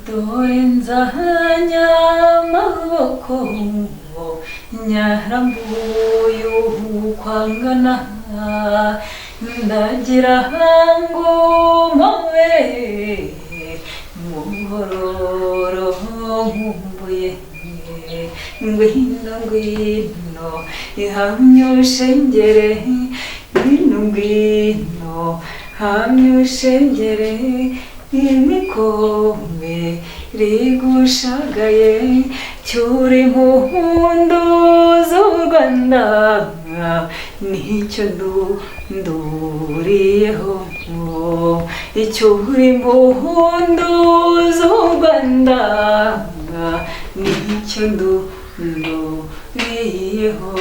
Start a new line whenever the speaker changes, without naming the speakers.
dore nzahanya amaboko nyarambuye ukwangana ndagira ngo mpabe muhororo nkumbuye ngwino ngwino ihamye ushengere ngwino ngwino hamye ushengere imikombe rigushagaye cyuri impundu z'u Rwanda nicyo nduriyeho icyuri impundu z'u Rwanda nicyo nduriyeho